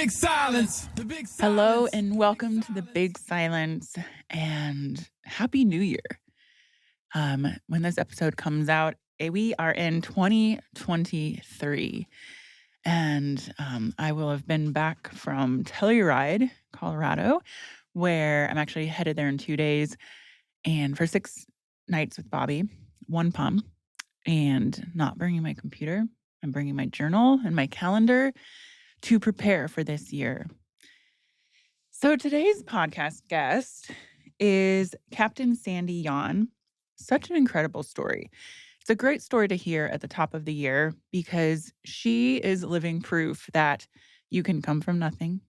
big silence. The big silence. Hello and welcome to the Big Silence and Happy New Year. When this episode comes out, we are in 2023, and I will have been back from Telluride, Colorado, where I'm actually headed there in 2 days, and for 6 nights with Bobby, 1 pump, and not bringing my computer. I'm bringing my journal and my calendar to prepare for this year. So today's podcast guest is Captain Sandy Yawn. Such an incredible story. It's a great story to hear at the top of the year because she is living proof that you can come from nothing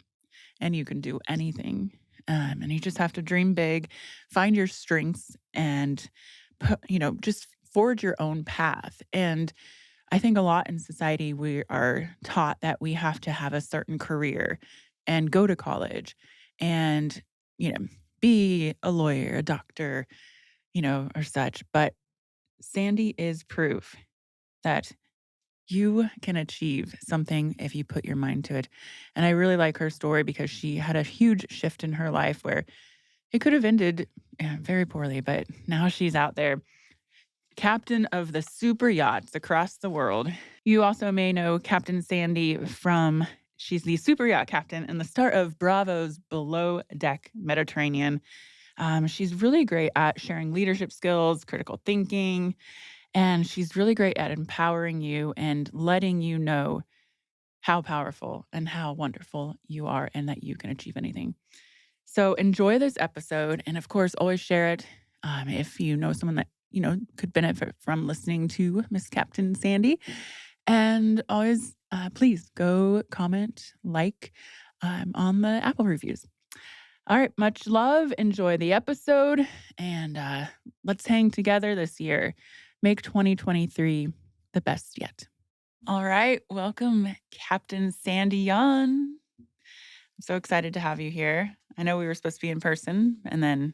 and you can do anything. And you just have to dream big, find your strengths, and just forge your own path. And I think a lot in society we are taught that we have to have a certain career and go to college and, be a lawyer, a doctor, or such. But Sandy is proof that you can achieve something if you put your mind to it. And I really like her story because she had a huge shift in her life where it could have ended very poorly, but now she's out there, captain of the super yachts across the world. You also may know Captain Sandy from she's the super yacht captain and the star of Bravo's Below Deck Mediterranean. She's really great at sharing leadership skills, critical thinking, and she's really great at empowering you and letting you know how powerful and how wonderful you are and that you can achieve anything. So enjoy this episode. And of course, always share it if you know someone that, could benefit from listening to Miss Captain Sandy. And always, please go comment, like on the Apple reviews. All right, much love. Enjoy the episode. And let's hang together this year. Make 2023 the best yet. All right, welcome, Captain Sandy Yawn. I'm so excited to have you here. I know we were supposed to be in person, and then,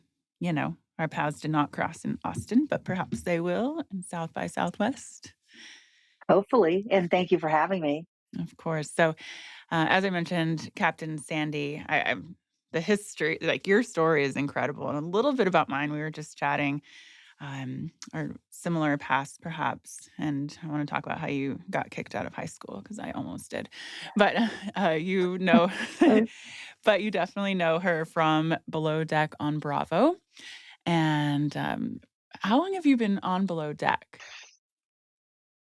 our paths did not cross in Austin, but perhaps they will in South by Southwest. Hopefully, and thank you for having me. Of course. So, as I mentioned, Captain Sandy, the history, like your story is incredible, and a little bit about mine. We were just chatting, or similar past perhaps, and I want to talk about how you got kicked out of high school because I almost did, but but you definitely know her from Below Deck on Bravo. And how long have you been on Below Deck?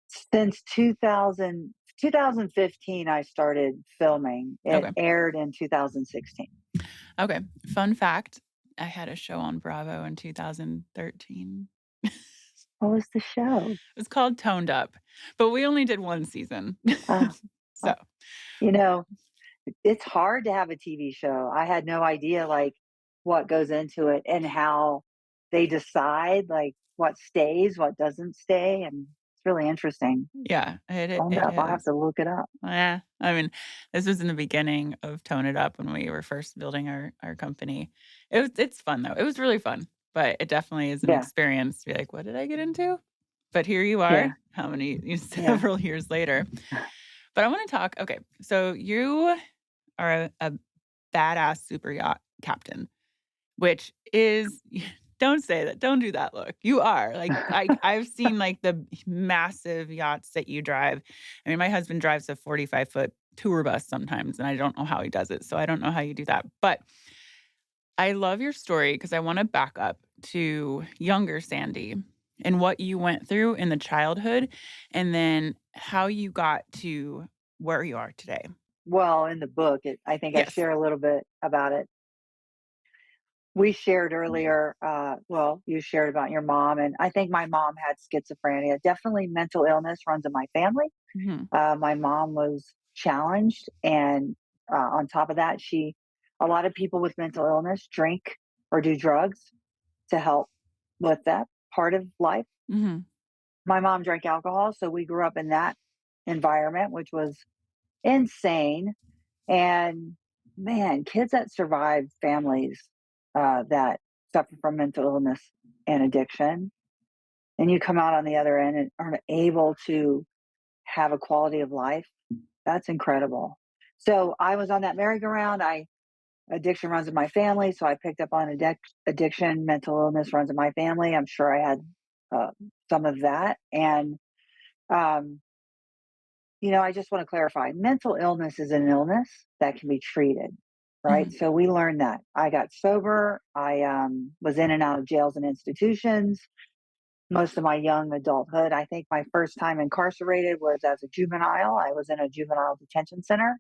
Since 2015, I started filming. It aired in 2016. Okay. Fun fact, I had a show on Bravo in 2013. What was the show? It was called Toned Up, but we only did 1 season. So, it's hard to have a TV show. I had no idea what goes into it and how they decide what stays, what doesn't stay, and it's really interesting. Yeah, it I'll have to look it up. Yeah, I mean, this was in the beginning of Tone It Up when we were first building our company. It's fun though. It was really fun, but it definitely is an experience to be like, what did I get into? But here you are, several years later. But I want to talk, okay, so you are a badass super yacht captain, which is, don't say that, don't do that look. You are. I've seen the massive yachts that you drive. I mean, my husband drives a 45-foot tour bus sometimes, and I don't know how he does it. So I don't know how you do that. But I love your story because I want to back up to younger Sandy and what you went through in the childhood and then how you got to where you are today. Well, in the book, I think I share a little bit about it. We shared earlier, you shared about your mom, and I think my mom had schizophrenia. Definitely mental illness runs in my family. Mm-hmm. My mom was challenged, and on top of that, a lot of people with mental illness drink or do drugs to help with that part of life. Mm-hmm. My mom drank alcohol, so we grew up in that environment, which was insane. And man, kids that survive families that suffer from mental illness and addiction, and you come out on the other end and aren't able to have a quality of life, that's incredible. So I was on that merry-go-round. Addiction runs in my family, so I picked up on addiction. Mental illness runs in my family. I'm sure I had uh, some of that. And um, I just want to clarify: mental illness is an illness that can be treated, right? Mhm. So we learned that. I got sober. I was in and out of jails and institutions most of my young adulthood. I think my first time incarcerated was as a juvenile. I was in a juvenile detention center.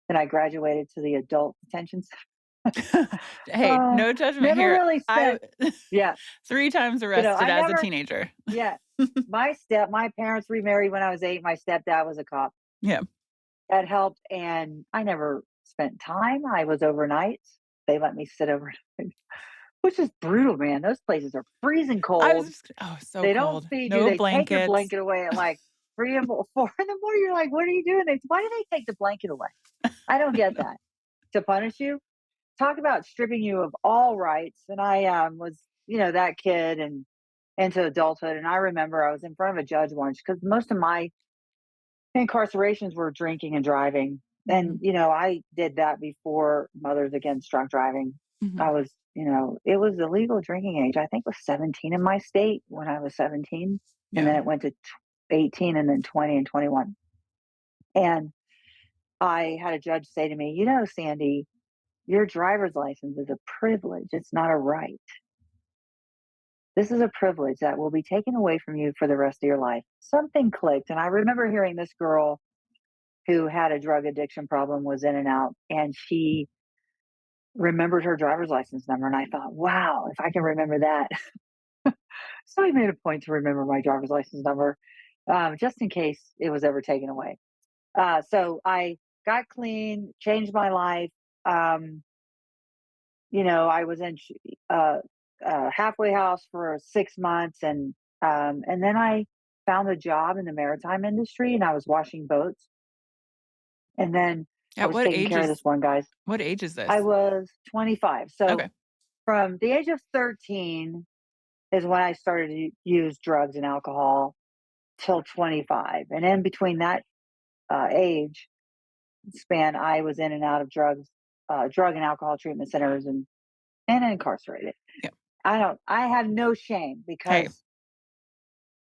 Then I graduated to the adult detention center. Hey, Uh, no judgment Never here. really I spent. Yeah, 3 times arrested I as a never. teenager. Yeah, my parents remarried when I was 8. My stepdad was a cop. Yeah. That helped, and I never spent time. I was overnights. They let me sit overnight, which is brutal, man. Those places are freezing I was cold. just so They don't cold. feed you. No They take your blankets. blanket away at like 3 and 4 in the morning. You're like, "What are you doing?" Why do they take the blanket away? I don't get that. To punish you? Talk about stripping you of all rights. And I was, that kid and into adulthood. And I remember I was in front of a judge once because most of my incarcerations were drinking and driving. And, Mhm, I did that before Mothers Against Drunk Driving. mhm. I was, it was the legal drinking age. I think it was 17 in my state when I was 17. And Yeah. then it went to 18 and then 20 and 21. And I had a judge say to me, Sandy, your driver's license is a privilege. It's not a right. This is a privilege that will be taken away from you for the rest of your life. Something clicked. And I remember hearing this girl who had a drug addiction problem was in and out, and she remembered her driver's license number. And I thought, wow, if I can remember that. So I made a point to remember my driver's license number just in case it was ever taken away. So I got clean, changed my life. Um, I was in uh, halfway house for 6 months, and then I found a job in the maritime industry, and I was washing boats, and then I At was taking care of this one guy's. what age is I this? was 25, so Okay. from the age of 13 is when I started to use drugs and alcohol till 25, and in between that age span, I was in and out of drug and alcohol treatment centers and incarcerated. Yeah. I have no shame Hey. because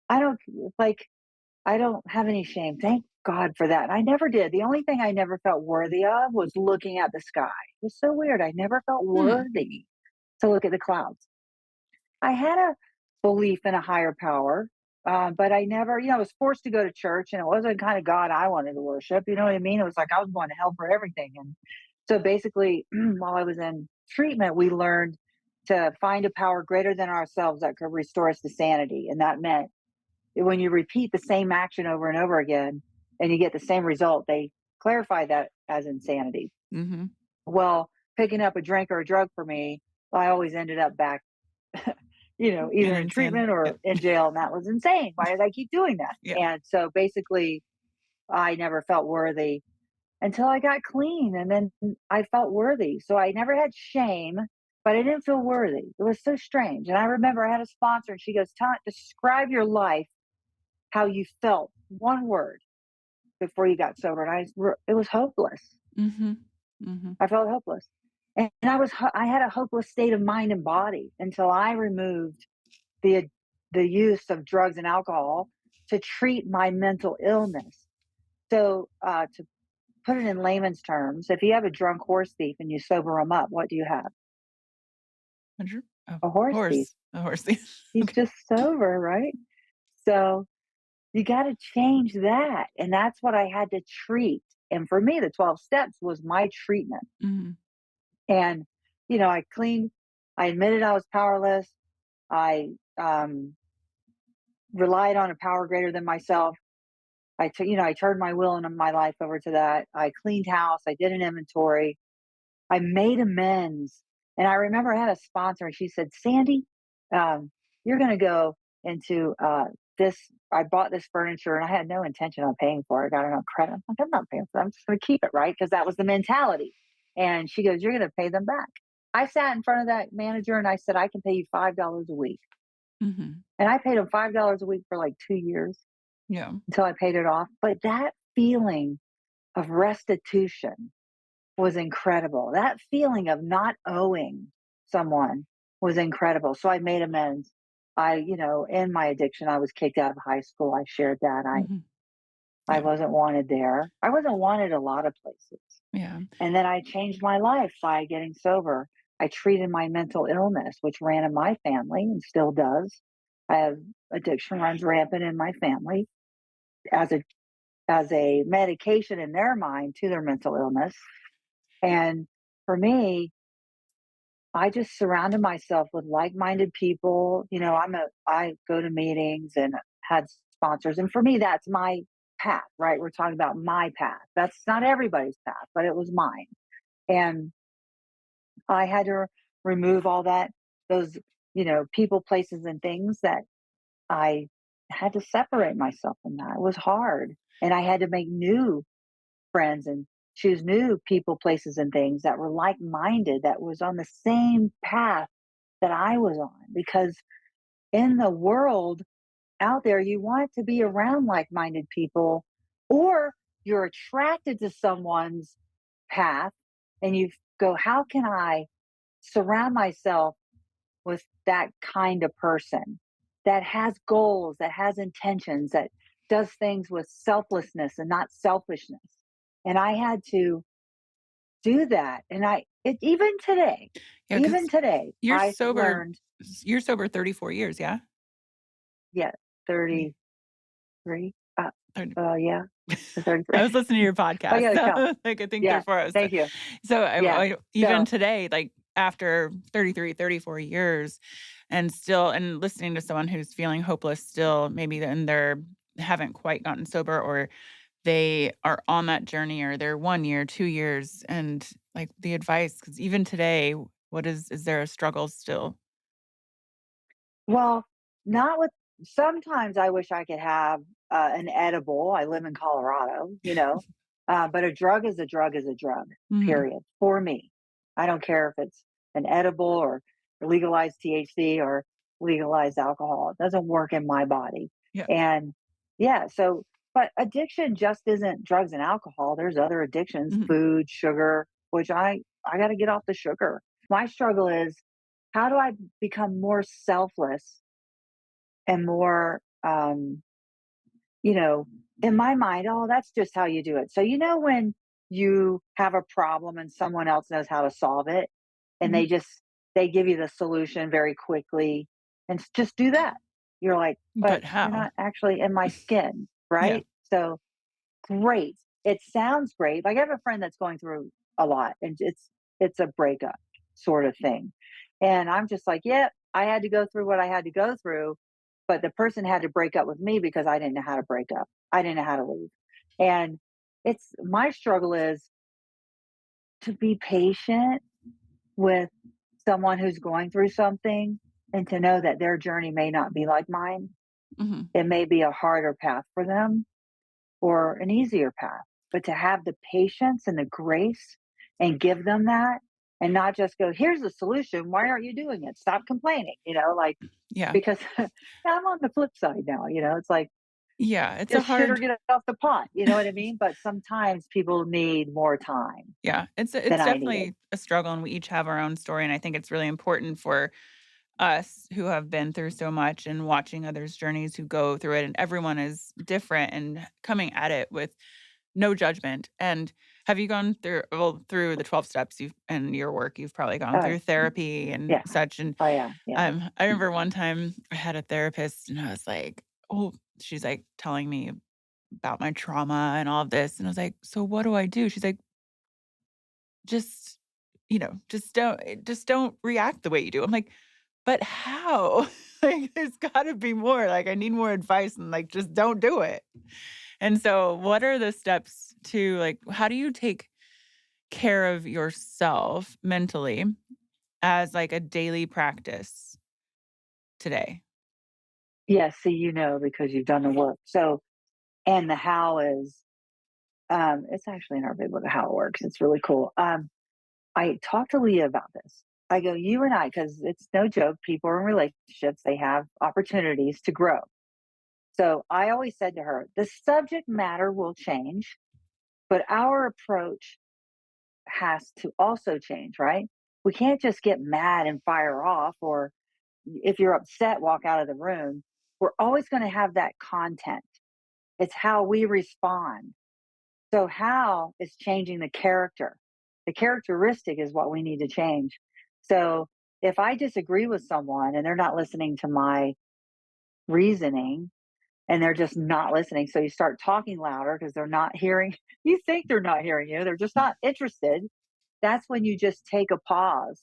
I don't like, I don't have any shame. Thank God for that. I never did. The only thing I never felt worthy of was looking at the sky. It was so weird. I never felt Hmm. worthy to look at the clouds. I had a belief in a higher power, but I never, I was forced to go to church, and it wasn't kind of God I wanted to worship. You know what I mean? It was like I was going to hell for everything. And so basically, while I was in treatment, we learned to find a power greater than ourselves that could restore us to sanity. And that meant when you repeat the same action over and over again and you get the same result, they clarify that as insanity. Mhm. Well, picking up a drink or a drug for me, I always ended up back, In either in insane. treatment Yeah. or in jail. And that was insane. Why did I keep doing that? Yeah. And so basically, I never felt worthy until I got clean. And then I felt worthy. So I never had shame, but I didn't feel worthy. It was so strange. And I remember I had a sponsor, and she goes, describe your life, how you felt, one word before you got sober. And it was hopeless. Mhm. Mhm. I felt hopeless. And I had a hopeless state of mind and body until I removed the the use of drugs and alcohol to treat my mental illness. So, to put it in layman's terms, if you have a drunk horse thief and you sober him up, what do you have? Hundred. Oh, A horse thief. horse. A horse thief. He's Okay. just sober, right? So you got to change that. And that's what I had to treat. And for me, the 12 steps was my treatment. Mhm. And, I cleaned, I admitted I was powerless. I relied on a power greater than myself. I turned my will and my life over to that. I cleaned house. I did an inventory. I made amends. And I remember I had a sponsor, and she said, Sandy, you're going to go into this. I bought this furniture, and I had no intention on paying for it. I got it on credit. I'm like, I'm not paying for it. I'm just going to keep it, right? Because that was the mentality. And she goes, you're going to pay them back. I sat in front of that manager and I said, I can pay you $5 a week. Mhm. And I paid him $5 a week for like 2 years Yeah. until I paid it off. But that feeling of restitution was incredible. That feeling of not owing someone was incredible. So I made amends. In my addiction, I was kicked out of high school. I shared that. Mhm. I Yeah. wasn't wanted there. I wasn't wanted a lot of places. Yeah. And then I changed my life by getting sober. I treated my mental illness, which ran in my family and still does. I have addiction runs rampant in my family as a medication in their mind to their mental illness. And for me, I just surrounded myself with like-minded people. I go to meetings and had sponsors. And for me, that's my path, right? We're talking about my path. That's not everybody's path, but it was mine. And I had to remove all those, people, places, and things that I had to separate myself from that. It was hard. And I had to make new friends and choose new people, places, and things that were like minded, that was on the same path that I was on. Because in the world out there, you want to be around like minded people, or you're attracted to someone's path and you go, how can I surround myself with that kind of person that has goals, that has intentions, that does things with selflessness and not selfishness. And I had to do that. And Yeah, even because today, you're I sober learned, you're sober 34 years, yeah? yeah, Yeah. 33. 30 Yeah, the 33. I was listening to your I podcast, gotta count. so, like, I think Yeah, 34 hours. thank you. So, Yeah. I even So, today, like, after 33, 34 years and still and listening to someone who's feeling hopeless still, maybe and they're haven't quite gotten sober or they are on that journey or they're 1 year, 2 years, and, like, the advice because even today, what is there a struggle still? well, not with sometimes I wish I could have, an edible. I live in Colorado, but a drug is a drug is a drug, Mhm. period, for me. I don't care if it's an edible or legalized THC or legalized alcohol. It doesn't work in my body. Yeah. And yeah, but addiction just isn't drugs and alcohol. There's other addictions, Mhm. food, sugar, which I got to get off the sugar. My struggle is, how do I become more selfless and more, you know, in my mind, oh, that's just how you do it. So, when you have a problem and someone else knows how to solve it and Mhm. they give you the solution very quickly and just do that. You're like, but But you're how? not actually in my skin, Yeah. right? So great. It sounds great. Like, I have a friend that's going through a lot, and it's a breakup sort of thing. And I'm just like, "Yep, I had to go through what I had to go through, but the person had to break up with me because I didn't know how to break up. I didn't know how to leave." And it's my struggle is to be patient with someone who's going through something and to know that their journey may not be like mine. Mhm. It may be a harder path for them or an easier path, but to have the patience and the grace and give them that and not just go, here's the solution. Why aren't you doing it? Stop complaining, like, Yeah. because I'm on the flip side now, it's like, Yeah, it's a just shit or hard get off the pot. You know what I mean? But sometimes people need more time yeah, than it's I needed. definitely a struggle, and we each have our own story, and I think it's really important for us who have been through so much and watching others' journeys who go through it, and everyone is different and coming at it with no judgment. And have you gone through through the 12 steps you've and your work, you've probably gone Oh, through therapy and yeah. such, and, Oh, yeah. Yeah. I remember one time I had a therapist, and I was like, "Oh," she's, like, telling me about my trauma and all of this, and I was like, "So what do I do?" She's like, "Just, just don't react the way you do." I'm like, "But how?" Like, there's gotta be more, like, I need more advice and, like, just don't do it. And so what are the steps to, like how do you take care of yourself mentally as, like, a daily practice today? Yeah. See, because you've done the work. So, and the how is, it's actually in our big book of how it works. It's really cool. I talked to Leah about this. I go, you and I, because it's no joke, people are in relationships, they have opportunities to grow. So I always said to her, the subject matter will change, but our approach has to also change, right? We can't just get mad and fire off, or if you're upset, walk out of the room. We're always going to have that content. It's how we respond. So, how is changing the character? The characteristic is what we need to change. So, if I disagree with someone and they're not listening to my reasoning, and they're just not listening, so you start talking louder because they're not hearing, you think they're not hearing you, they're just not interested. That's when you just take a pause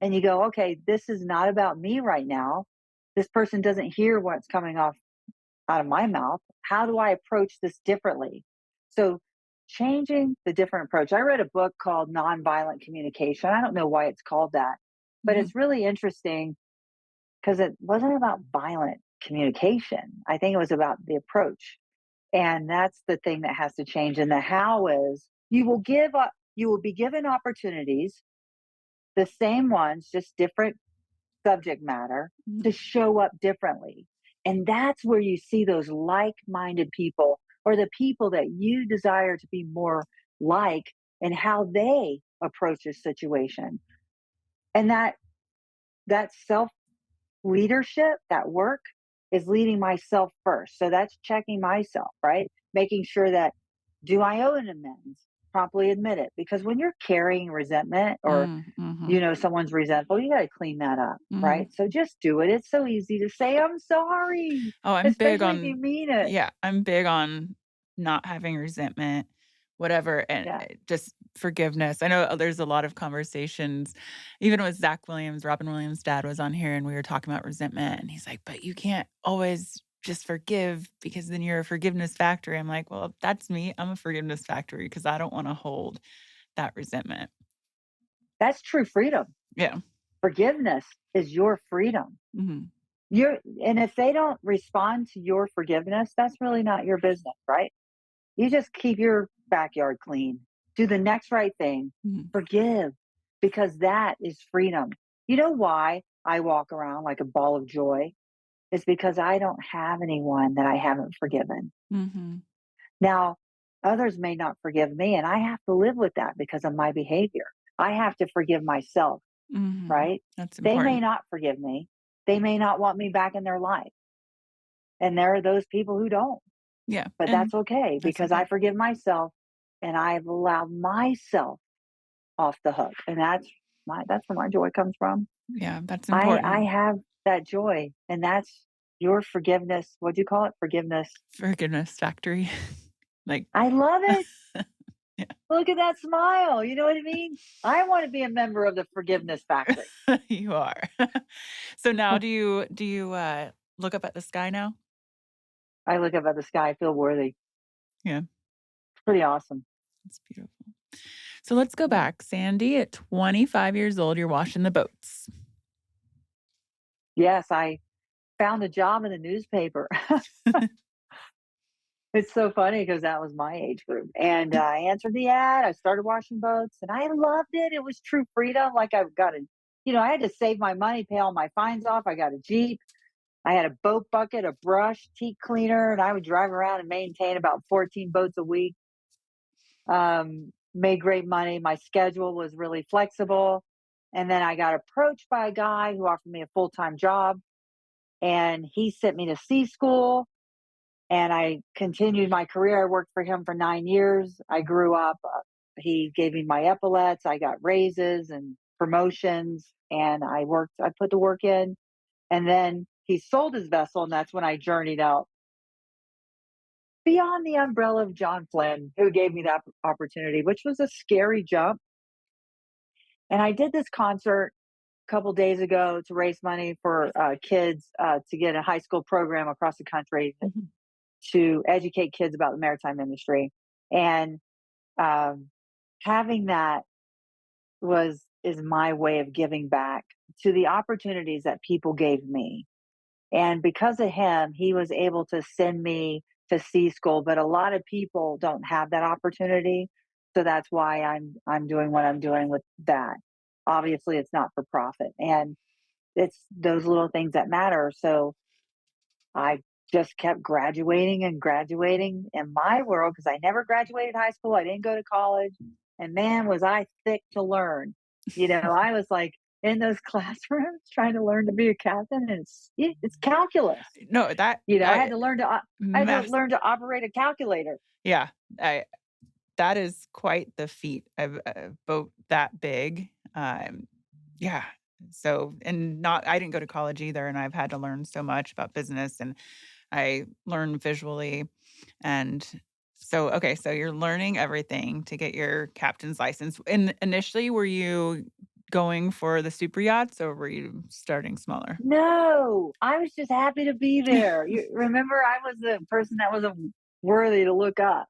and you go, okay, this is not about me right now. This person doesn't hear what's coming off out of my mouth. How do I approach this differently? So, changing the different approach. I read a book called Nonviolent Communication. I don't know why it's called that, but Mhm. it's really interesting because it wasn't about violent communication. I think it was about the approach. And that's the thing that has to change. And the how is you will be given opportunities, the same ones, just different subject matter, Mhm. to show up differently. And that's where you see those like minded people, or the people that you desire to be more like, and how they approach a situation. And that self leadership, that work, is leading myself first. So that's checking myself, right? Making sure that, do I owe an amends? Promptly admit it. Because when you're carrying resentment, or Mm, mhm. someone's resentful, you got to clean that up, Mhm. right? So just do it. It's so easy to say, I'm sorry, Oh, I'm big especially if you on mean it. yeah, I'm big on not having resentment, whatever, and, Yeah. just forgiveness. I know there's a lot of conversations, even with Zach Williams, Robin Williams' dad was on here, and we were talking about resentment, and he's like, "But you can't always just forgive because then you're a forgiveness factory." I'm like, "Well, that's me. I'm a forgiveness factory because I don't wanna hold that resentment." That's true freedom. Yeah. Forgiveness is your freedom. Mhm. And if they don't respond to your forgiveness, that's really not your business, right? You just keep your backyard clean. Do the next right thing. Mhm. Forgive, because that is freedom. You know why I walk around like a ball of joy? It's because I don't have anyone that I haven't forgiven. Mhm. Now, others may not forgive me, and I have to live with that because of my behavior. I have to forgive myself, Mhm. right? That's They may important. not forgive me. They may not want me back in their life. And there are those people who don't. Yeah, But and that's okay that's because I okay. forgive myself, and I've allowed myself off the hook. And that's where my joy comes from. Yeah, that's I important. have that joy, and that's your forgiveness. What do you call it? Forgiveness. Forgiveness factory. Like I love it. yeah, Look at that smile. You know what I mean? I want to be a member of the forgiveness factory. you are. So now do you look up at the sky now? I look up at the sky, I feel worthy. Yeah, It's pretty awesome. it's beautiful. So let's go Yeah. back. Sandy, at 25 years old, you're washing the boats. Yes, I found a job in the newspaper. It's so funny because that was my age group, and I answered the ad, I started washing boats, and I loved it. It was true freedom. Like, I've got a I had to save my money, pay all my fines off. I got a Jeep. I had a boat bucket, a brush, teak cleaner, and I would drive around and maintain about 14 boats a week. Made great money. My schedule was really flexible, and then I got approached by a guy who offered me a full-time job, and he sent me to sea school, and I continued my career. I worked for him for 9 years. I grew up. He gave me my epaulets. I got raises and promotions, and I worked. I put the work in, and then he sold his vessel, and that's when I journeyed out beyond the umbrella of John Flynn, who gave me that opportunity, which was a scary jump. And I did this concert a couple days ago to raise money for kids to get a high school program across the country Mhm. to educate kids about the maritime industry. And um, having that was is my way of giving back to the opportunities that people gave me. And because of him, he was able to send me to sea school. But a lot of people don't have that opportunity, so that's why I'm doing what I'm doing with that. Obviously, it's not for profit, and it's those little things that matter. So I just kept graduating and graduating in my world because I never graduated high school. I didn't go to college. and man, was I thick to learn. I was like in those classrooms trying to learn to be a captain, and it's calculus. No, that I I had to learn to I had to mass learn to operate a calculator. yeah, I that is quite the feat of a boat that big. Yeah. So, and not I didn't go to college either, and I've had to learn so much about business, and I learn visually. And so, okay, so you're learning everything to get your captain's license. And initially, were you going for the super yachts or were you starting smaller? No, I was just happy to be there. You remember I was the person that wasn't worthy to look up.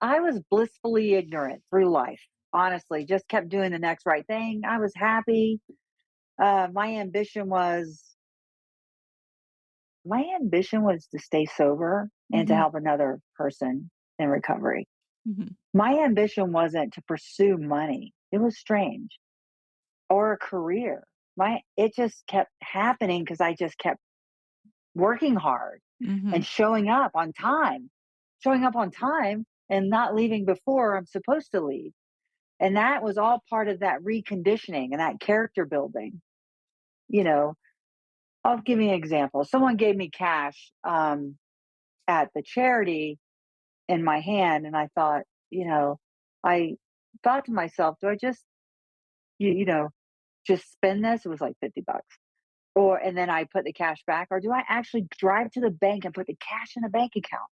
I was blissfully ignorant through life. Honestly, just kept doing the next right thing. I was happy. My ambition was my ambition was to stay sober and to Mhm, help another person in recovery. mhm, My ambition wasn't to pursue money. It was strange, or a career. My It just kept happening because I just kept working hard mhm, and showing up on time and not leaving before I'm supposed to leave. And that was all part of that reconditioning and that character building. You know, I'll give you an example. Someone gave me cash at the charity in my hand, and I thought, I thought to myself, do I just, you know, just spend this? It was like $50. And then I put the cash back, or do I actually drive to the bank and put the cash in a bank account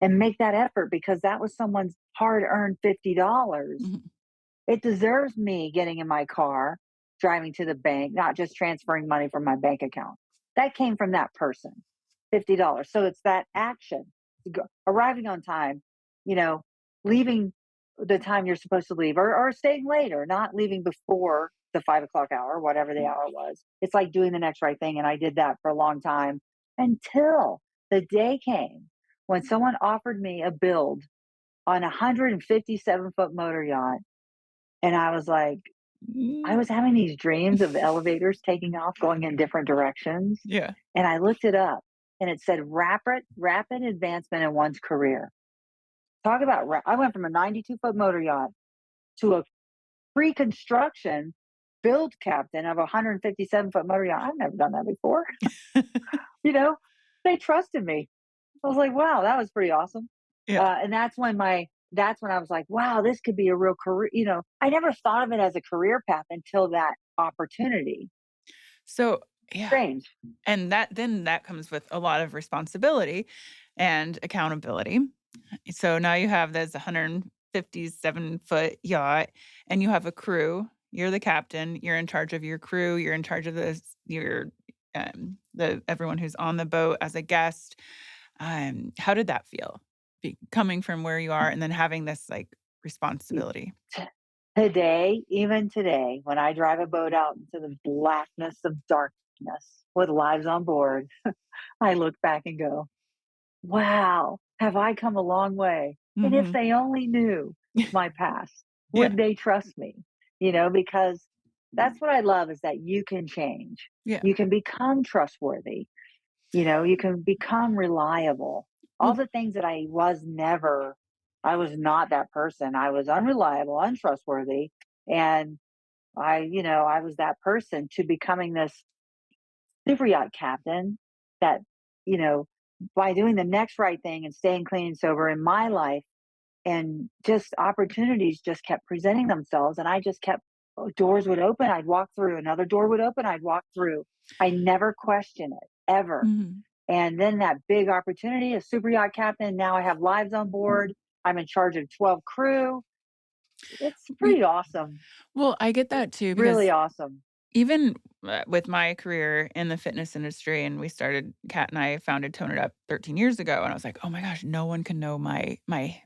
and make that effort because that was someone's hard earned $50? mhm. It deserves me getting in my car, driving to the bank, not just transferring money from my bank account. That came from that person, $50. So it's that action, arriving on time, you know, leaving the time you're supposed to leave, or staying later, not leaving before the 5 o'clock hour, whatever the hour was. It's like doing the next right thing. And I did that for a long time until the day came when someone offered me a build on a 157-foot motor yacht, and I was like, I Mm, was having these dreams of elevators taking off, going in different directions. yeah. And I looked it up, and it said rapid advancement in one's career. Talk about, I went from a 92-foot motor yacht to a pre construction build captain of a 157-foot motor yacht. I've never done that before. you know, they trusted me. I was like, wow, that was pretty awesome. Yeah. And that's when I was like, wow, this could be a real career. I never thought of it as a career path until that opportunity. So, yeah. Strange. And that comes with a lot of responsibility and accountability. So now you have this 157-foot yacht and you have a crew. You're the captain, you're in charge of your crew, you're in charge of the everyone who's on the boat as a guest. How did that feel? Coming from where you are and then having this like responsibility. Even today, when I drive a boat out into the blackness of darkness with lives on board, I look back and go, wow, have I come a long way? And if Mhm. they only knew my past, Yeah. would they trust me? Because that's what I love, is that you can change. Yeah. You can become trustworthy. You can become reliable. All Well, the things that I was not that person. I was unreliable, untrustworthy. And I was that person to becoming this super yacht captain that, you know, by doing the next right thing and staying clean and sober in my life, and just opportunities just kept presenting themselves. And I just kept, doors would open, I'd walk through, another door would open, I'd walk through. I never question it ever. mhm. And then that big opportunity, a super yacht captain, now I have lives on board. I'm in charge of 12 crew. It's We pretty awesome. well, I get that too Really because awesome. even, with my career in the fitness industry, and Kat and I founded Tone It Up 13 years ago, and I was like, "Oh my gosh, no one can know my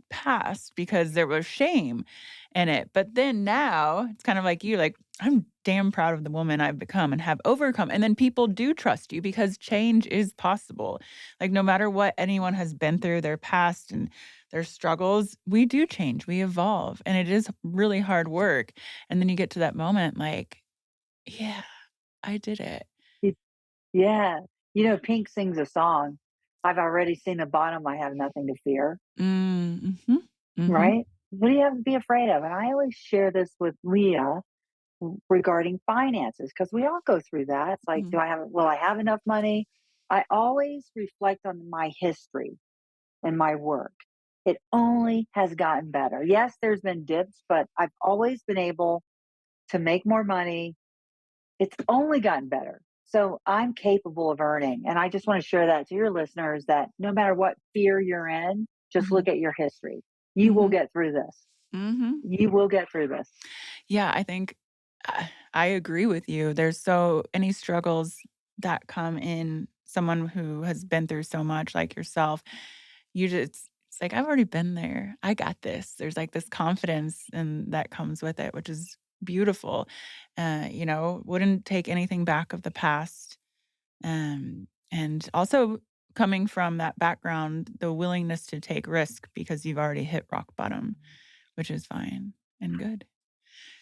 past because there was shame in it." But then now, it's kind of like you, like, I'm damn proud of the woman I've become and have overcome, and then people do trust you because change is possible. Like, no matter what anyone has been through, their past and their struggles, we do change, we evolve, and it is really hard work, and then you get to that moment, like, yeah, I did it. Y- Yeah. Pink sings a song. I've already seen the bottom. I have nothing to fear. Mm, mhm, mhm. Right. what do you have to be afraid of? And I always share this with Leah regarding finances because we all go through that. It's like, Mhm. will I have enough money? I always reflect on my history and my work. It only has gotten better. Yes, there's been dips, but I've always been able to make more money. It's only gotten better. So I'm capable of earning. And I just want to share that to your listeners that no matter what fear you're in, just Mhm. look at your history. You will Mhm. get through this. Mhm. You will get through this. Yeah, I think I agree with you. There's so any struggles that come in someone who has been through so much like yourself, you just it's like, "I've already been there. I got this." There's, like, this confidence and that comes with it, which is beautiful. Wouldn't take anything back of the past. And also coming from that background, the willingness to take risk because you've already hit rock bottom, which is fine and good.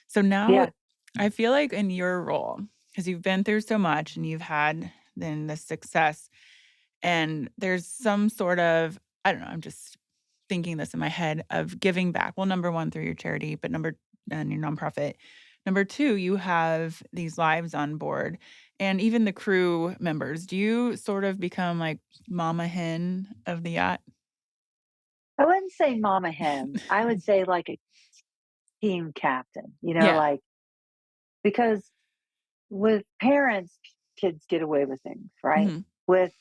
So now Yeah. I feel like in your role, because 'cause you've been through so much and you've had then the success, and there's some sort of I don't know, I'm just thinking this in my head of giving back. Well, number 1 through your charity, but and your nonprofit. Number 2, you have these lives on board and even the crew members. Do you sort of become like mama hen of the yacht? I wouldn't say mama hen. I would say like a team captain, Yeah. like because with parents, kids get away with things, right? Mhm. With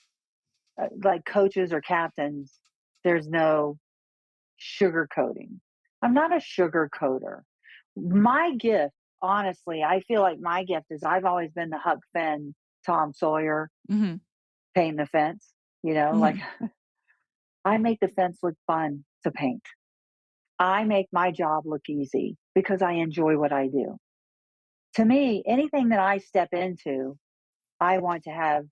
like coaches or captains, there's no sugarcoating. I'm not a sugarcoater. My gift, honestly, I feel like my gift is I've always been the Huck Finn, Tom Sawyer, Mhm. painting the fence. Like Mhm. I make the fence look fun to paint. I make my job look easy because I enjoy what I do. To me, anything that I step into, I want to have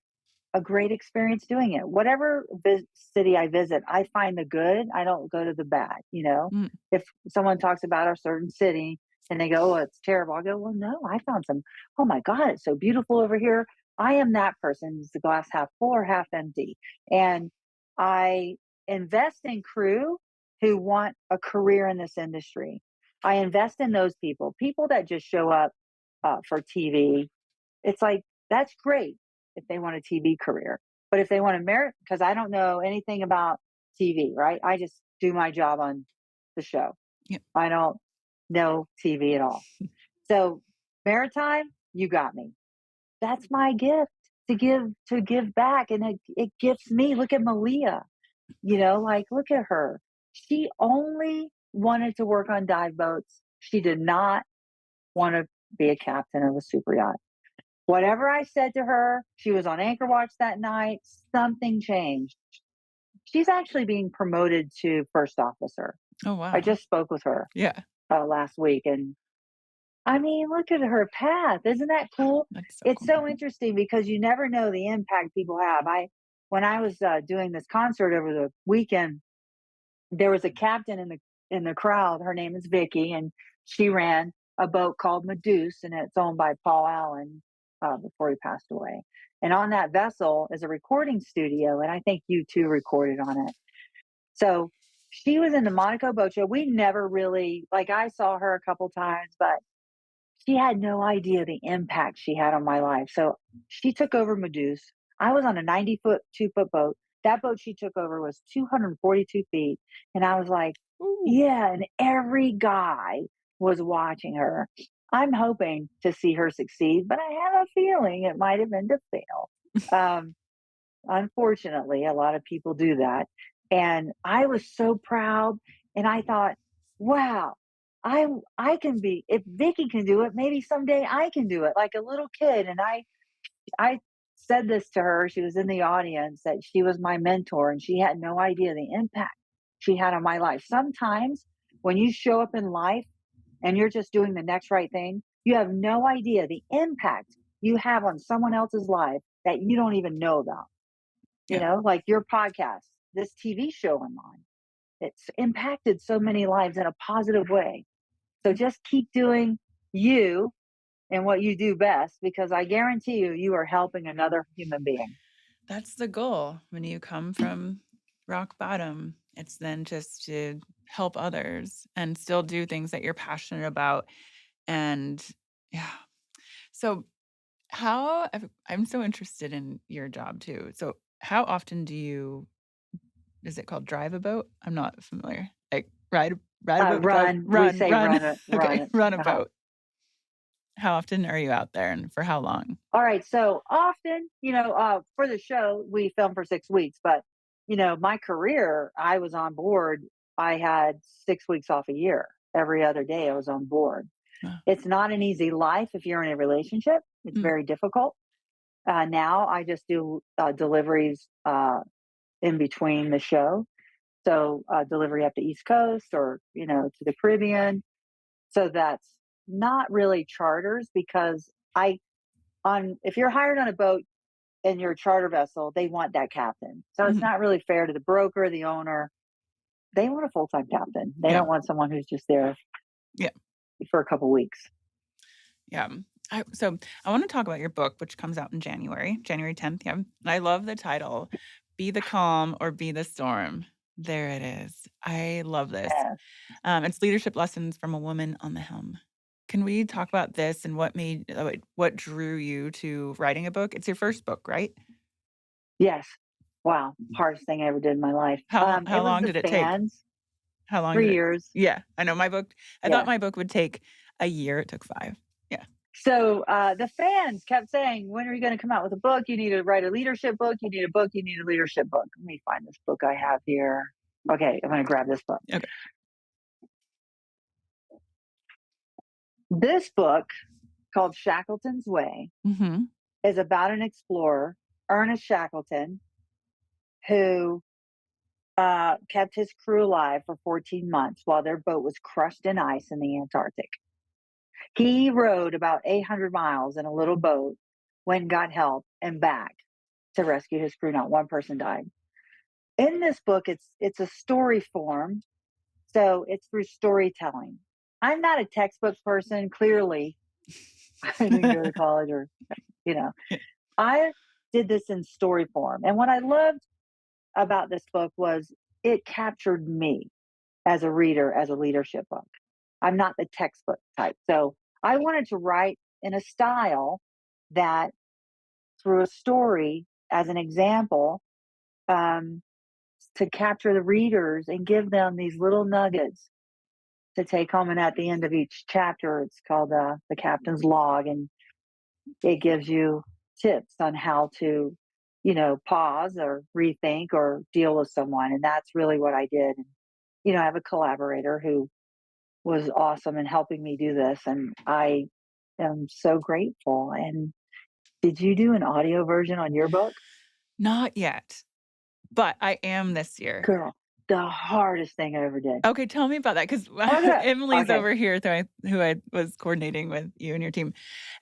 a great experience doing it. Whatever city I visit, I find the good. I don't go to the bad. Mm. If someone talks about a certain city and they go, "Oh, it's terrible," I go, "Well, no, I found some. Oh my God, it's so beautiful over here." I am that person. Is the glass half full or half empty? And I invest in crew who want a career in this industry. I invest in those people that just show up for TV. It's like, that's great if they want a TV career. But if they want to merit, because I don't know anything about TV, right? I just do my job on the show. Yeah. I don't know TV at all. So maritime, you got me. That's my gift to give back. And it gifts me. Look at Malia, like look at her. She only wanted to work on dive boats. She did not want to be a captain of a super yacht. Whatever I said to her, she was on anchor watch that night. Something changed. She's actually being promoted to first officer. Oh, I wow. just spoke with her Yeah. last week, and I mean, look at her path. Isn't that cool? That's so It's cool. so interesting because you never know the impact people have. When I was doing this concert over the weekend, there was a captain in the crowd. Her name is Vicky, and she ran a boat called Medusa, and it's owned by Paul Allen before he passed away. And on that vessel is a recording studio, and I think you two recorded on it. So she was in the Monaco Boat Show. We never really like. I saw her a couple times, but she had no idea the impact she had on my life. So she took over Medusa. I was on a 90-foot, 2-foot boat. That boat she took over was 242 feet. And I was like, Ooh. yeah. And every guy was watching her. I'm hoping to see her succeed, but I have a feeling it might have been to fail. Um, Unfortunately, a lot of people do that. And I was so proud. And I thought, wow, I can be, if Vicky can do it, maybe someday I can do it like a little kid. And I said this to her. She was in the audience that she was my mentor and she had no idea the impact she had on my life. Sometimes when you show up in life and you're just doing the next right thing, you have no idea the impact you have on someone else's life that you don't even know about. Yeah. Like your podcast, this TV show I'm on, it's impacted so many lives in a positive way. So just keep doing you and what you do best because I guarantee you are helping another human being. That's the goal when you come from rock bottom It's then just to help others and still do things that you're passionate about. And yeah. So I'm so interested in your job too. So how often is it called drive a boat? I'm not familiar. Like ride a boat, Run. We say run. run it. Run Okay, it. run a Uh-huh. boat. How often are you out there and for how long? All right. So often, for the show, we film for 6 weeks, but my career, I was on board. I had 6 weeks off a year. Every other day I was on board. Uh, It's not an easy life if you're in a relationship. It's mm, very difficult. Now I just do deliveries in between the show. So delivery up the East Coast or, to the Caribbean. So that's not really charters because if you're hired on a boat and you're a charter vessel, they want that captain. So it's mhm. not really fair to the broker, the owner. They want a full-time captain. They Yeah. don't want someone who's just there Yeah. for a couple weeks. Yeah. So I want to talk about your book, which comes out in January 10th. Yeah. And I love the title, Be the Calm or Be the Storm. There it is. I love this. Yeah. It's leadership lessons from a woman on the helm. Can we talk about this and what drew you to writing a book? It's your first book, right? Yes. Wow. Hardest thing I ever did in my life. How It was long the did it take? fans. How long did 3 it? years. Yeah, I know my book. I thought Yeah. my book would take a year. It took 5. Yeah. So the fans kept saying, "When are you going to come out with a book? You need to write a leadership book. You need a book. You need a leadership book." Let me find this book I have here. Okay, I'm going to grab this book. Okay. This book, called Shackleton's Way, Mm-hmm. is about an explorer, Ernest Shackleton, who kept his crew alive for 14 months while their boat was crushed in ice in the Antarctic. He rowed about 800 miles in a little boat when got help and back to rescue his crew. Not one person died. In this book, it's a story form, so it's through storytelling. I'm not a textbook person. Clearly, I didn't go to college, or you know, I did this in story form. And what I loved about this book was it captured me as a reader, as a leadership book. I'm not the textbook type. So I wanted to write in a style that, through a story as an example, um, to capture the readers and give them these little nuggets to take home. And at the end of each chapter, it's called the captain's log, and it gives you tips on how to, pause or rethink or deal with someone. And that's really what I did. And, I have a collaborator who was awesome in helping me do this. And I am so grateful. And did you do an audio version on your book? Not yet, but I am this year. Girl, the hardest thing I ever did. Okay, tell me about that because Okay. Emily's Okay. over here, who I was coordinating with you and your team,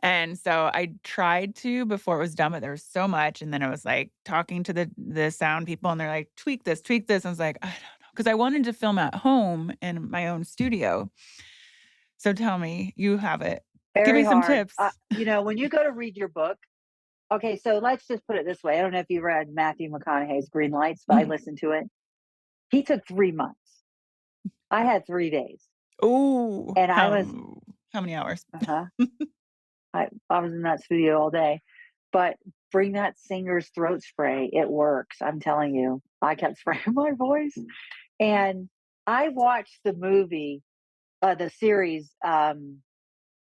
and so I tried to before it was done, but there was so much, and then I was like talking to the sound people, and they're like, tweak this. I was like, I don't know, because I wanted to film at home in my own studio. So tell me, you have it. Give Very me some hard. tips. When you go to read your book, okay, so let's just put it this way. I don't know if you read Matthew McConaughey's Green Lights, but I Mhm. listened to it. He took 3 months. I had 3 days. Ooh, And I was, how many hours? uh-huh, I was in that studio all day. But bring that singer's throat spray. It works. I'm telling you. I kept spraying my voice. And I watched the movie, the series,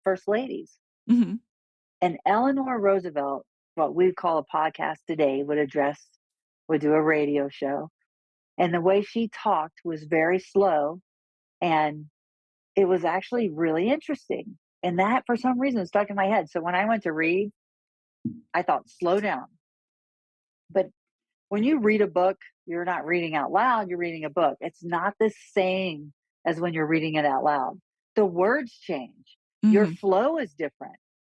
First Ladies. Mhm. And Eleanor Roosevelt, what we call a podcast today, would do a radio show. And the way she talked was very slow. And it was actually really interesting. And that, for some reason, stuck in my head. So when I went to read, I thought, slow down. But when you read a book, you're not reading out loud, you're reading a book. It's not the same as when you're reading it out loud. The words change, your Mhm. flow is different.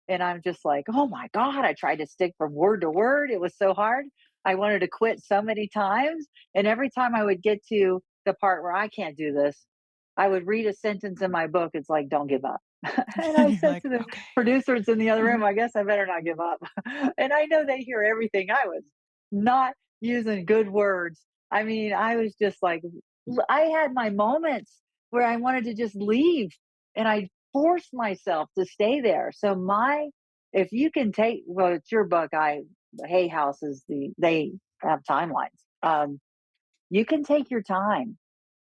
And I'm just like, oh my God, I tried to stick from word to word. It was so hard. I wanted to quit so many times. And every time I would get to the part where I can't do this, I would read a sentence in my book. It's like, don't give up. And And I you're said like, to the okay. producers in the other room, Mhm. I guess I better not give up. And I know they hear everything. I was not using good words. I mean, I was just like I had my moments where I wanted to just leave, and I forced myself to stay there. So if you can take, well, it's your book. Hay House is they have timelines. You can take your time.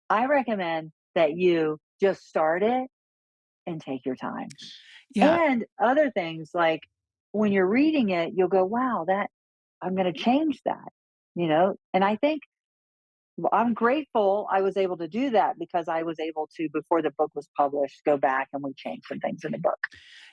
I recommend that you just start it and take your time. Yeah. And other things like when you're reading it, you'll go, wow, that I'm going to change that, And I think I'm grateful I was able to do that because I was able to, before the book was published, go back and we changed some things in the book.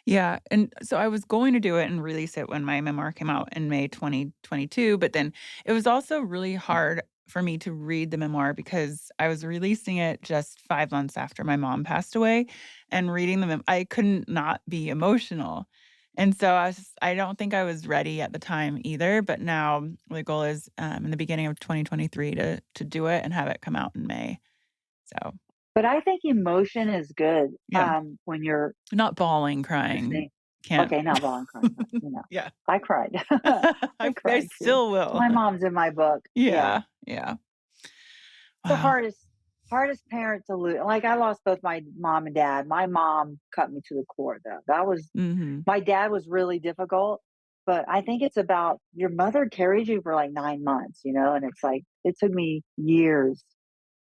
Yeah, and so I was going to do it and release it when my memoir came out in May 2022, but then it was also really hard for me to read the memoir because I was releasing it just 5 months after my mom passed away, and reading the I couldn't not be emotional. And so I don't think I was ready at the time either, but now the goal is, in the beginning of 2023 to do it and have it come out in May. So, But I think emotion is good yeah, when you're not bawling, crying, listening. can't. Okay, not bawling, crying, Yeah. I cried. I I cried too. still will. My mom's in my book. Yeah. Yeah, yeah. The Wow. hardest parent to lose. Like, I lost both my mom and dad. My mom cut me to the core, though. Mhm. My dad was really difficult, but I think it's about your mother carried you for like 9 months, and it's like it took me years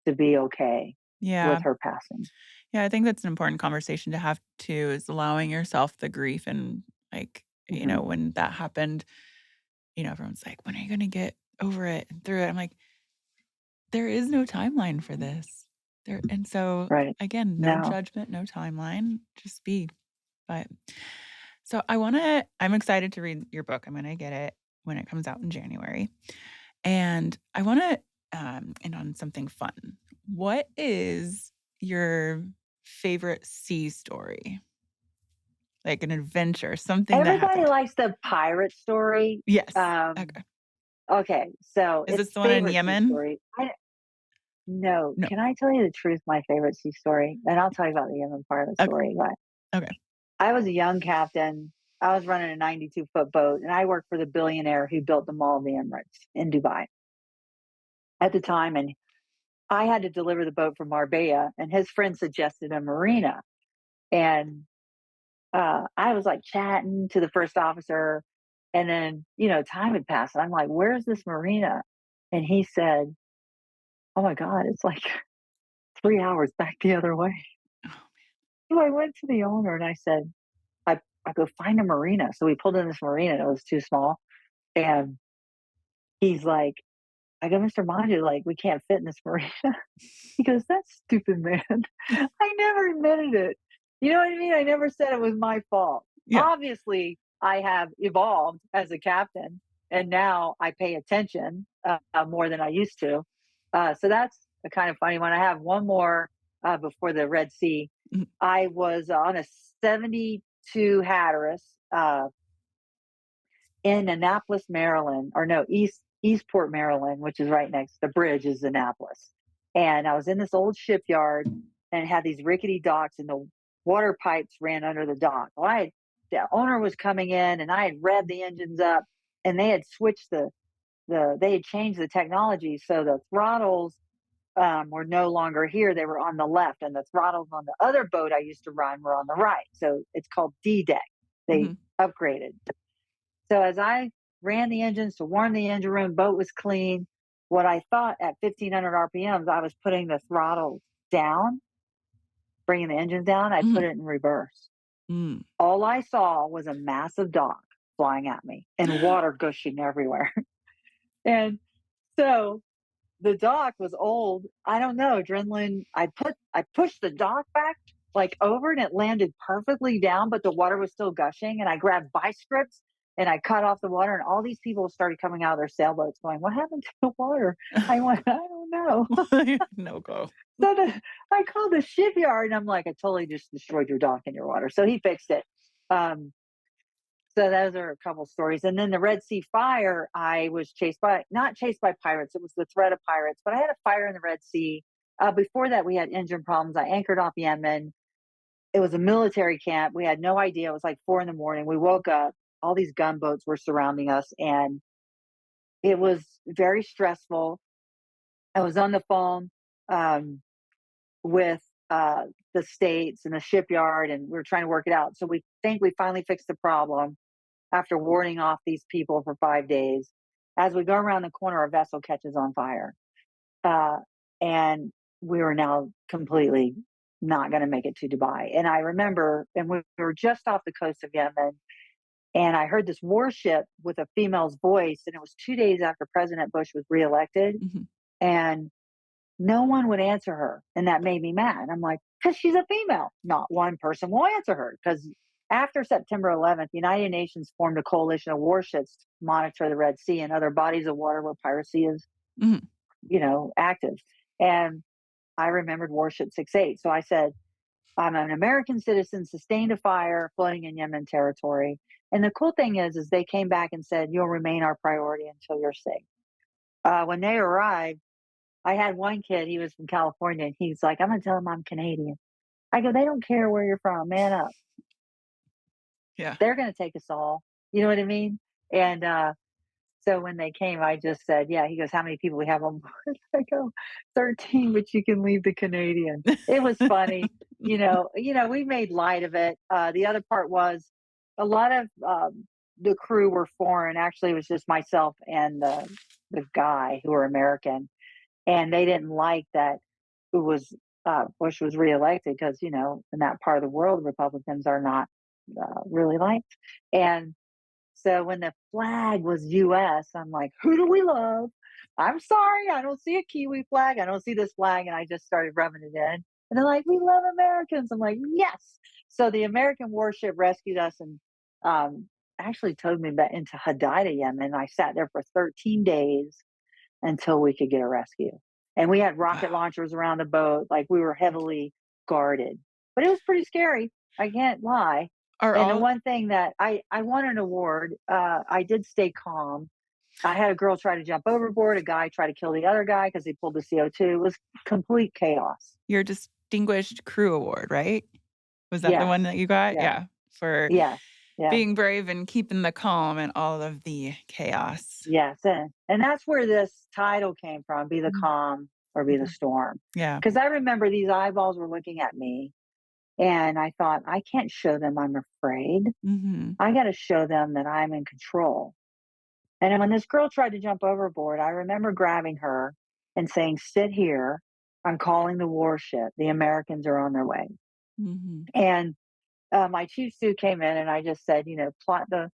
to be okay with Yeah. her passing. Yeah, I think that's an important conversation to have too, is allowing yourself the grief and, like, Hmm. when that happened, everyone's like, "When are you gonna get over it and through it?" I'm like, "There is no timeline for this." And so, Right. again, no No. judgment, no timeline, just be. But so I'm excited to read your book. I'm gonna get it when it comes out in January. And I wanna, end on something fun. What is your favorite sea story? Like an adventure, something that Everybody happened. likes the pirate story. Yes. Um, Okay. okay, so Is it's this the one in favorite sea Yemen? story. No, No. can I tell you the truth? My favorite sea story, and I'll tell you about the Yemen pirate Okay. story. But Okay. I was a young captain. I was running a 92-foot boat, and I worked for the billionaire who built the Mall of the Emirates in Dubai at the time. And I had to deliver the boat from Marbella, and his friend suggested a marina. And I was like chatting to the first officer, and then time had passed, and I'm like, "Where's this marina?" And he said, "Oh my God, it's like 3 hours back the other way." Oh, So I went to the owner and I said, I go find a marina. So we pulled in this marina, and it was too small. And he's like, I go, Mr. Maju, like, we can't fit in this marina. He goes, "That's stupid, man." man. I never admitted it. You know what I mean? I never said it was my fault. Yeah. Obviously, I have evolved as a captain, and now I pay attention more than I used to. So that's a kind of funny one. I have one more before the Red Sea. Mhm. I was on a 72 Hatteras in Annapolis, Maryland, or no, Eastport, Maryland, which is right next. The bridge is Annapolis, and I was in this old shipyard and it had these rickety docks, and the water pipes ran under the dock. Well, the owner was coming in, and I had revved the engines up, and they had switched they had changed the technology, so the throttles were no longer here. They were on the left, and the throttles on the other boat I used to run were on the right. So it's called D deck. They Mhm. upgraded. So as I ran the engines to warm the engine room, boat was clean. What I thought at 1,500 RPMs, I was putting the throttle down, bringing the engine down. I put Mhm. it in reverse. Mm. All I saw was a massive dock flying at me and water gushing everywhere. And so the dock was old. I don't know, adrenaline. I pushed the dock back like over, and it landed perfectly down, but the water was still gushing. And I grabbed vice grips and I cut off the water, and all these people started coming out of their sailboats going, "What happened to the water?" I went, "I don't know." No go. So I called the shipyard, and I'm like, "I totally just destroyed your dock and your water." So he fixed it. Um, so those are a couple stories. And then the Red Sea fire, I was not chased by pirates. It was the threat of pirates, but I had a fire in the Red Sea. Before that, we had engine problems. I anchored off Yemen. It was a military camp. We had no idea. It was like 4 in the morning. We woke up. All these gunboats were surrounding us, and it was very stressful. I was on the phone with the states and the shipyard, and we were trying to work it out. So we think we finally fixed the problem after warding off these people for 5 days. As we go around the corner, our vessel catches on fire. And we were now completely not going to make it to Dubai. And I remember, and we were just off the coast of Yemen, and I heard this warship with a female's voice, and it was 2 days after President Bush was reelected. Mhm. And no one would answer her. And that made me mad. I'm like, because she's a female. Not one person will answer her. Because after September 11th, the United Nations formed a coalition of warships to monitor the Red Sea and other bodies of water where piracy is, Mhm. active. And I remembered Warship 68. So I said, I'm an American citizen, sustained a fire floating in Yemen territory. And the cool thing is they came back and said, you'll remain our priority until you're safe. When they arrived, I had one kid, he was from California, and he's like, I'm going to tell him I'm Canadian. I go, they don't care where you're from, man up. Yeah. They're going to take us all. You know what I mean? And so when they came, I just said, yeah, he goes, how many people we have on board? I go, 13, but you can leave the Canadian. It was funny. We made light of it. The other part was a lot of the crew were foreign. Actually, it was just myself and the guy who were American. And they didn't like that it was Bush was reelected because, in that part of the world, Republicans are not really liked. And so when the flag was U.S., I'm like, who do we love? I'm sorry, I don't see a Kiwi flag. I don't see this flag. And I just started rubbing it in. And they're like, we love Americans. I'm like, yes. So the American warship rescued us and actually towed me back into Hadida, Yemen. I sat there for 13 days until we could get a rescue. And we had rocket launchers around the boat. Like, we were heavily guarded. But it was pretty scary. I can't lie. The one thing that I won an award, I did stay calm. I had a girl try to jump overboard, a guy try to kill the other guy because he pulled the CO2. It was complete chaos. Your Distinguished Crew Award, right? Was that the one that you got? Yeah. For being brave and keeping the calm in all of the chaos. Yes. And that's where this title came from, Be the Calm or Be the Storm. Yeah. Because I remember these eyeballs were looking at me. And I thought, I can't show them I'm afraid. Mm-hmm. I got to show them that I'm in control. And when this girl tried to jump overboard, I remember grabbing her and saying, sit here. I'm calling the warship. The Americans are on their way. Mm-hmm. And my chief stew came in and I just said, plot the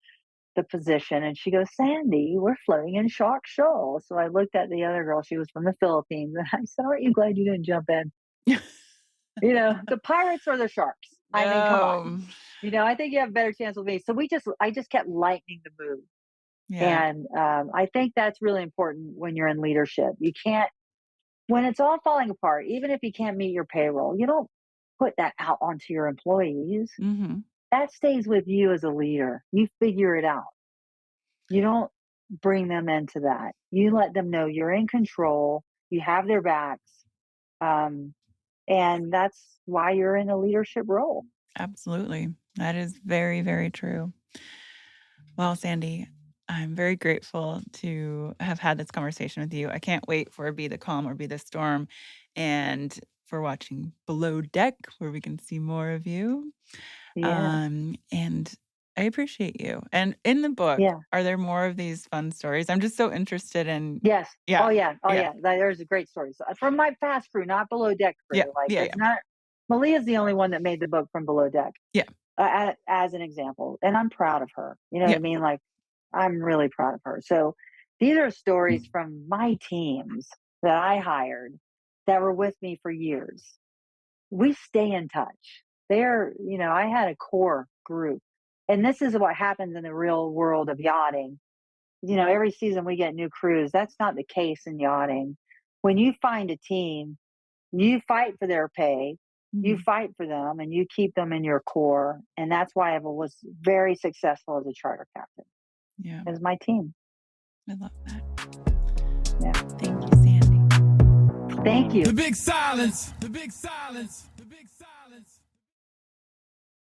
position. And she goes, Sandy, we're floating in Shark Shoal. So I looked at the other girl. She was from the Philippines. And I said, aren't you glad you didn't jump in? The pirates or the sharks. I mean, come on. I think you have a better chance with me. So I just kept lightening the mood. Yeah. And I think that's really important when you're in leadership. You can't, when it's all falling apart, even if you can't meet your payroll, you don't put that out onto your employees. Mm-hmm. That stays with you as a leader. You figure it out. You don't bring them into that. You let them know you're in control. You have their backs. And that's why you're in a leadership role. Absolutely. That is very, very true. Well, Sandy, I'm very grateful to have had this conversation with you. I can't wait for Be the Calm or Be the Storm and for watching Below Deck, where we can see more of you. Yeah. And I appreciate you. And in the book, are there more of these fun stories? I'm just so interested in. Yes. Yeah. Oh, yeah. There's a great story. So, from my past crew, not Below Deck crew. It's not. Malia's the only one that made the book from Below Deck. Yeah. As an example, and I'm proud of her. You know what I mean? Like, I'm really proud of her. So these are stories from my teams that I hired that were with me for years. We stay in touch. I had a core group, and this is what happens in the real world of yachting. Every season we get new crews. That's not the case in yachting. When you find a team, you fight for their pay, you fight for them, and you keep them in your core. And that's why I was very successful as a charter captain. Yeah. It was my team. I love that. Yeah. Thank you, Sandy. Thank you. The big silence. The big silence.